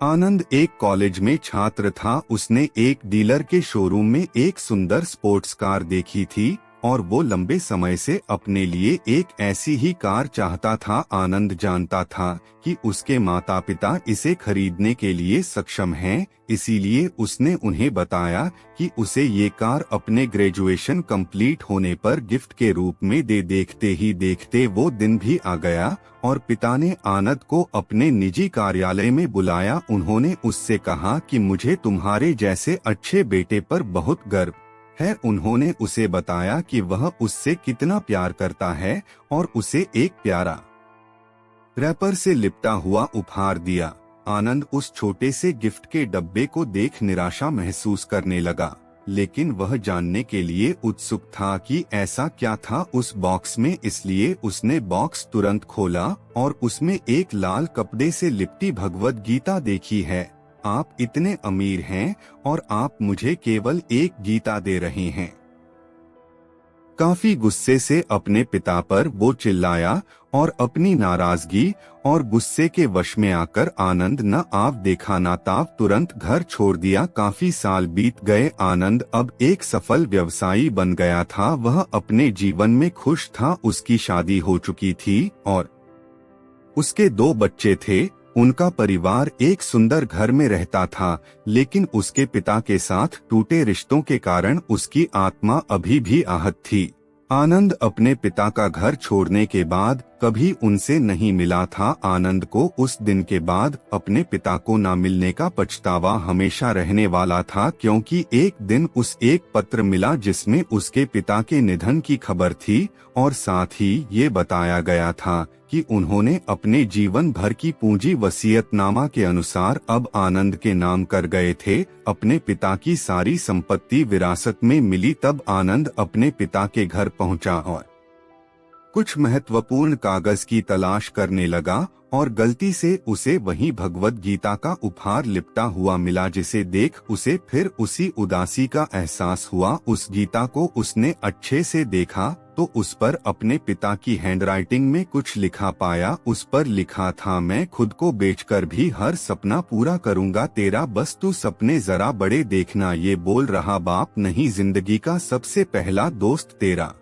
आनंद एक कॉलेज में छात्र था। उसने एक डीलर के शोरूम में एक सुंदर स्पोर्ट्स कार देखी थी और वो लंबे समय से अपने लिए एक ऐसी ही कार चाहता था। आनंद जानता था कि उसके माता पिता इसे खरीदने के लिए सक्षम हैं, इसीलिए उसने उन्हें बताया कि उसे ये कार अपने ग्रेजुएशन कंप्लीट होने पर गिफ्ट के रूप में दे। देखते ही देखते वो दिन भी आ गया और पिता ने आनंद को अपने निजी कार्यालय में बुलाया। उन्होंने उससे कहा कि मुझे तुम्हारे जैसे अच्छे बेटे पर बहुत गर्व है। उन्होंने उसे बताया कि वह उससे कितना प्यार करता है और उसे एक प्यारा रैपर से लिपटा हुआ उपहार दिया। आनंद उस छोटे से गिफ्ट के डब्बे को देख निराशा महसूस करने लगा, लेकिन वह जानने के लिए उत्सुक था कि ऐसा क्या था उस बॉक्स में। इसलिए उसने बॉक्स तुरंत खोला और उसमें एक लाल कपड़े से लिपटी भगवद गीता देखी है। आप इतने अमीर हैं और आप मुझे केवल एक गीता दे रहे हैं। काफी गुस्से से अपने पिता पर वो चिल्लाया और अपनी नाराजगी और गुस्से के वश में आकर आनंद न आव देखा न ताव तुरंत घर छोड़ दिया। काफी साल बीत गए। आनंद अब एक सफल व्यवसायी बन गया था। वह अपने जीवन में खुश था। उसकी शादी हो चुकी थी और उसके 2 बच्चे थे। उनका परिवार एक सुंदर घर में रहता था, लेकिन उसके पिता के साथ टूटे रिश्तों के कारण उसकी आत्मा अभी भी आहत थी। आनंद अपने पिता का घर छोड़ने के बाद कभी उनसे नहीं मिला था। आनंद को उस दिन के बाद अपने पिता को न मिलने का पछतावा हमेशा रहने वाला था, क्योंकि एक दिन उस एक पत्र मिला जिसमें उसके पिता के निधन की खबर थी और साथ ही ये बताया गया था कि उन्होंने अपने जीवन भर की पूंजी वसीयतनामा के अनुसार अब आनंद के नाम कर गए थे। अपने पिता की सारी संपत्ति विरासत में मिली। तब आनंद अपने पिता के घर पहुंचा और कुछ महत्वपूर्ण कागज की तलाश करने लगा और गलती से उसे वही भगवद गीता का उपहार लिपटा हुआ मिला, जिसे देख उसे फिर उसी उदासी का एहसास हुआ। उस गीता को उसने अच्छे से देखा तो उस पर अपने पिता की हैंडराइटिंग में कुछ लिखा पाया। उस पर लिखा था, मैं खुद को बेचकर भी हर सपना पूरा करूंगा तेरा, बस तू सपने जरा बड़े देखना। ये बोल रहा बाप नहीं, जिंदगी का सबसे पहला दोस्त तेरा।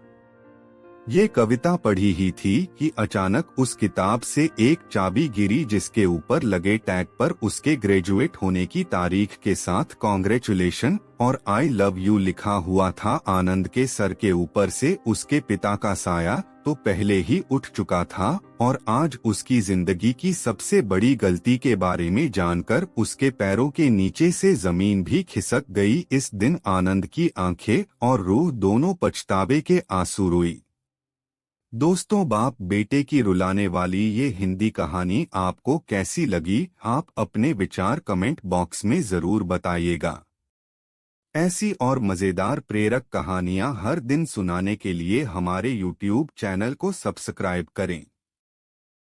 ये कविता पढ़ी ही थी कि अचानक उस किताब से एक चाबी गिरी, जिसके ऊपर लगे टैग पर उसके ग्रेजुएट होने की तारीख के साथ कांग्रेचुलेशन और आई लव यू लिखा हुआ था। आनंद के सर के ऊपर से उसके पिता का साया तो पहले ही उठ चुका था और आज उसकी जिंदगी की सबसे बड़ी गलती के बारे में जानकर उसके पैरों के नीचे से जमीन भी खिसक गई। इस दिन आनंद की आंखें और रूह दोनों पछतावे के आंसू रोई। दोस्तों, बाप बेटे की रुलाने वाली ये हिंदी कहानी आपको कैसी लगी? आप अपने विचार कमेंट बॉक्स में जरूर बताइएगा। ऐसी और मजेदार प्रेरक कहानियां हर दिन सुनाने के लिए हमारे YouTube चैनल को सब्सक्राइब करें।